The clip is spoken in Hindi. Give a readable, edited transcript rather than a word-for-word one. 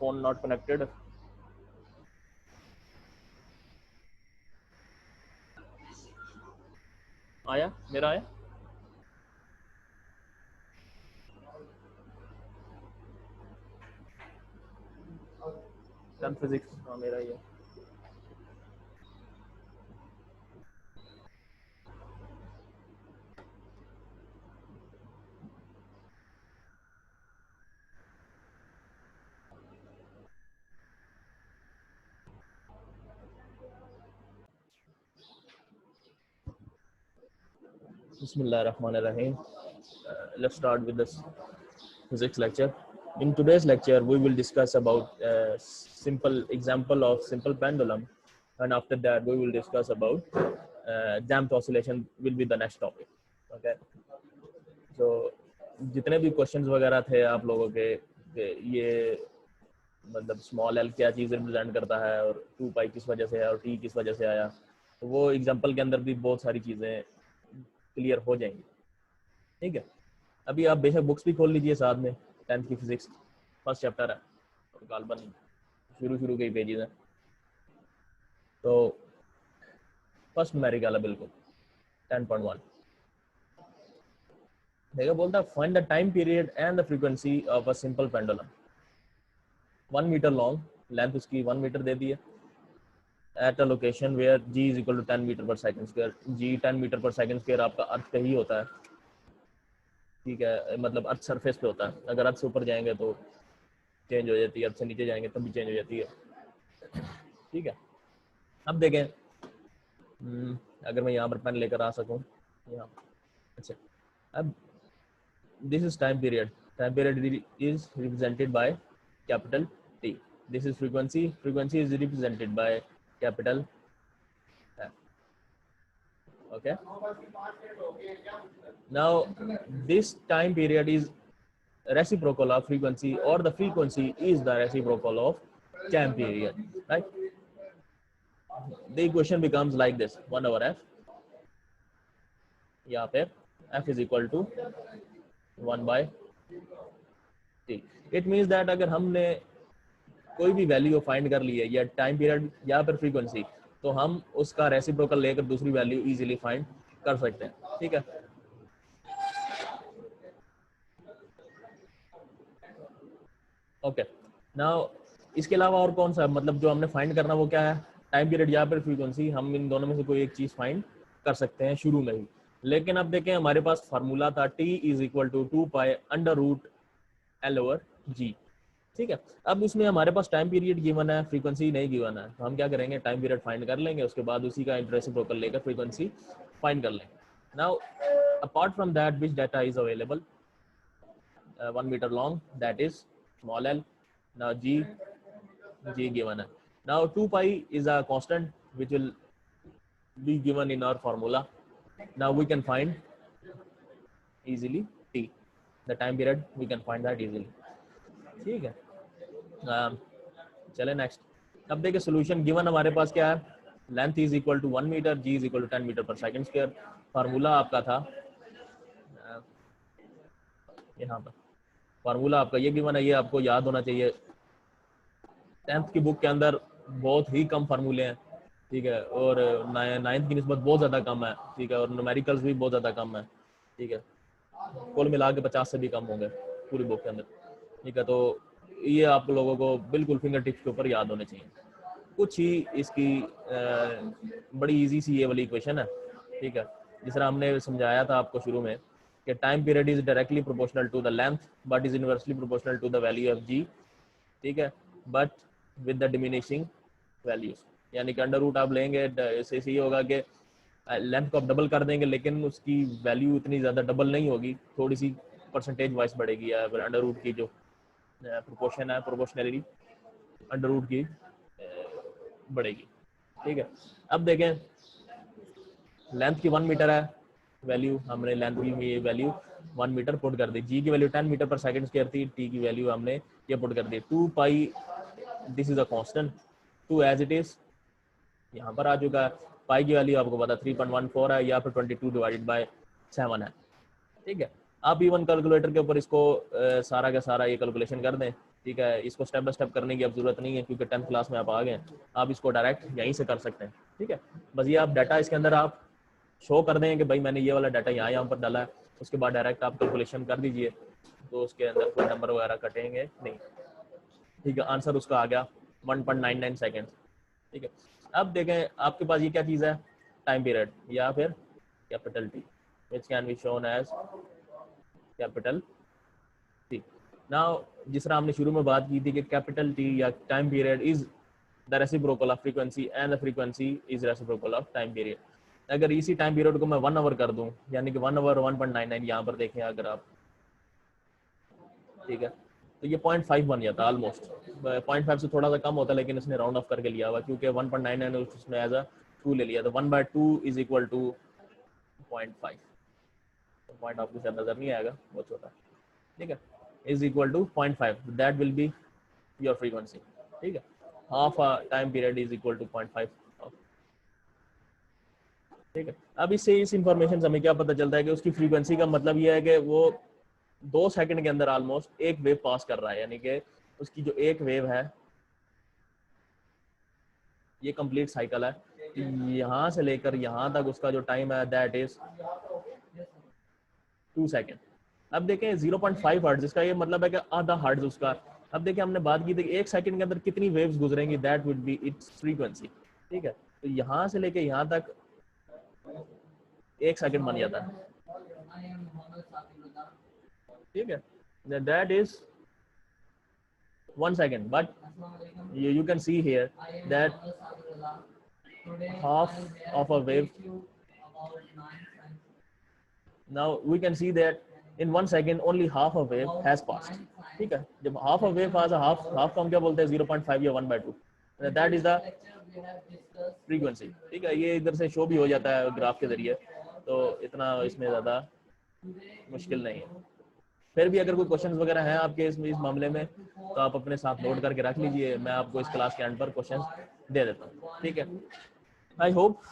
phone not connected. आया मेरा आया 10 फिजिक्स हाँ मेरा ही है Bismillahirrahmanirrahim. Let's start with this physics lecture. In today's lecture, we will discuss about simple example of simple pendulum, and after that, we will discuss about damped oscillation. Will be the next topic. Okay. So, जितने भी क्वेश्चंस वगैरह थे आप लोगों के ये मतलब स्मॉल एल क्या चीज़ रिप्रेजेंट करता है और 2 पाई किस वजह से है और टी किस वजह से आया, तो वो एग्जांपल के अंदर भी बहुत सारी चीज़ें क्लियर हो जाएंगी. ठीक है. अभी आप बेशक बुक्स भी खोल लीजिए साथ में, 10th की फिजिक्स फर्स्ट चैप्टर है और गालबन शुरू के पेजेस हैं. तो फर्स्ट न्यूमेरिकल है बिल्कुल 10.1. देखो बोलता है find the time period and the frequency of a simple pendulum 1 metre long, length उसकी 1 मीटर दे दी है, at a location where g is equal to 10 metre per second square. g 10 metre per second square आपका अर्थ पे ही होता है. ठीक है, मतलब अर्थ सरफेस पे होता है. अगर अर्थ से ऊपर जाएंगे तो चेंज हो जाती है, अर्थ से नीचे जाएंगे तब भी चेंज हो जाती है. ठीक है. अब देखें अगर मैं यहाँ पर पेन लेकर आ सकूँ यहाँ. अच्छा, अब this is time period. Time period is represented by capital T. This is frequency. Frequency is represented by capital F. Okay. Now this time period is reciprocal of frequency, or the frequency is the reciprocal of time period, right? The equation becomes like this: 1 over f. यहाँ पे f is equal to 1 by t. It means that अगर हमने कोई भी वैल्यू फाइंड कर ली है या टाइम पीरियड या फिर फ्रीक्वेंसी, तो हम उसका रेसिप्रोकल लेकर दूसरी वैल्यू इजीली फाइंड कर सकते हैं. ठीक है. ओके. नाउ इसके अलावा और कौन सा, मतलब जो हमने फाइंड करना वो क्या है, टाइम पीरियड या फिर फ्रीक्वेंसी. हम इन दोनों में से कोई एक चीज फाइंड कर सकते हैं शुरू में ही. लेकिन अब देखें हमारे पास फार्मूला था t is equal to 2 pi under root L over G. ठीक है. अब उसमें हमारे पास टाइम पीरियड गिवन है, फ्रीक्वेंसी नहीं गिवन है, तो हम क्या करेंगे, टाइम पीरियड फाइंड कर लेंगे, उसके बाद उसी का रेसिप्रोकल लेकर फ्रीक्वेंसी फाइंड कर लेंगे. Now apart from that which data is available, 1 metre long, that is small L. Now g given है. Now 2 pi is a constant which will be given in our formula. Now we can find easily t, the time period, we can find that easily. ठीक है. चले नेक्स्ट. अब देखिए सोल्यूशन गिवन हमारे पास क्या है, length is equal to 1 metre, g is equal to 10 metre per second square. Formula आपका था यहाँ पर, फार्मूला आपका ये गिवन है, ये आपको याद होना चाहिए. 10th की बुक के अंदर बहुत ही कम फार्मूले हैं. ठीक है. और 9th की निस्बत बहुत ज़्यादा कम है. ठीक है. और न्यूमेरिकल्स भी बहुत ज़्यादा कम है. ठीक है. कुल मिला के 50 से भी कम होंगे पूरी बुक के अंदर. ठीक है. तो ये आप लोगों को बिल्कुल फिंगर टिप्स के ऊपर याद होने चाहिए. कुछ ही इसकी बड़ी इजी सी ये वाली इक्वेशन है. ठीक है. जिस तरह हमने समझाया था आपको शुरू में कि time period is directly proportional to the length but is inversely proportional to the value of G. ठीक है. But with the diminishing values, यानी कि अंडर रूट आप लेंगे, इससे ये होगा कि लेंथ को आप डबल कर देंगे लेकिन उसकी वैल्यू इतनी ज़्यादा डबल नहीं होगी, थोड़ी सी परसेंटेज वाइज बढ़ेगी. या फिर अंडर रूट की जो प्रोपोर्शन है, प्रोपोर्शनलिटी अंडर रूट की बढ़ेगी. ठीक है. अब देखें लेंथ की 1 मीटर है वैल्यू, हमने लेंथ की वैल्यू 1 मीटर पुट कर दी. जी की value 10 metre per second square थी, टी की वैल्यू हमने ये पुट कर दी 2 pi. This is a constant, 2 as it is यहाँ पर आ चुका है. पाई की वैल्यू आपको पता 3.14 है या फिर 22 डिवाइडेड बाय 7 है. ठीक है. आप इवन कैलकुलेटर के ऊपर इसको सारा का सारा ये कैलकुलेशन कर दें, ठीक है। इसको स्टेप बाय स्टेप करने की अब जरूरत नहीं है, क्योंकि 10th क्लास में आप आ गए, आप इसको डायरेक्ट यहीं से कर सकते हैं, ठीक है। बस ये आप डाटा इसके अंदर आप शो कर दें कि भाई मैंने ये वाला डाटा यहाँ पर डाला है, उसके बाद डायरेक्ट आप कैलकुलेशन कर दीजिए, तो उसके अंदर कोई नंबर वगैरह कटेंगे नहीं, ठीक है। आंसर उसका आ गया 1.99 सेकेंड, ठीक है। अब देखें आपके पास ये क्या चीज़ है, टाइम पीरियड या फिर capital T, which can be shown as capital T. Now जिस तरह हमने शुरू में बात की थी कि कैपिटल टी या time period is the reciprocal of frequency and the frequency is reciprocal of time period. अगर इसी टाइम पीरियड को मैं 1 आवर कर दूं, यानी कि 1 आवर 1.99, यहाँ पर देखें अगर आप, ठीक है, तो ये 0.5 बन जाता है ऑलमोस्ट। 0.5 से थोड़ा सा कम होता है, लेकिन इसने राउंड ऑफ करके लिया हुआ, क्योंकि 1.99 उसने एज अ 2 ले लिया, तो 1/2 इज इक्वल टू 0.5। पॉइंट आपको शायद नजर नहीं आएगा, बहुत छोटा, ठीक है, is equal to 0.5, that will be your frequency, ठीक है। Half a time period is equal to 0.5, ठीक है। अब इससे इस इंफॉर्मेशन से हमें क्या पता चलता है कि उसकी फ्रीक्वेंसी का मतलब ये है कि वो 2 सेकंड के अंदर ऑलमोस्ट एक वेव पास कर रहा है, यानी कि उसकी जो एक वेव है, ये कंप्लीट साइकिल है, यहाँ से लेकर यहाँ तक उसका जो टाइम है दैट इज 2 सेकंड। अब देखें 0.5 हर्ट्ज, इसका ये मतलब है कि आधा हर्ट्ज उसका। अब देखिए हमने बात की थी कि 1 सेकंड के अंदर कितनी वेव्स गुजरेंगी, that would be its frequency, ठीक है। तो यहाँ से लेके यहाँ तक 1 सेकंड बन जाता है, ठीक है, that is 1 second, but you can see here that half of a wave, now we can see that in 1 second only half a wave has passed, ठीक है। जब half a wave pass, half को हम क्या बोलते हैं, 0.5 या 1/2, that is the frequency, ठीक है। ये इधर से शो भी हो जाता है ग्राफ के जरिए, तो इतना इसमें ज़्यादा मुश्किल नहीं है। फिर भी अगर कोई क्वेश्चंस वगैरह हैं आपके इस मामले में, तो आप अपने साथ नोट करके रख लीजिए, मैं आपको इस क्लास के एंड पर क्वेश्चंस दे देता हूँ, ठीक है। I hope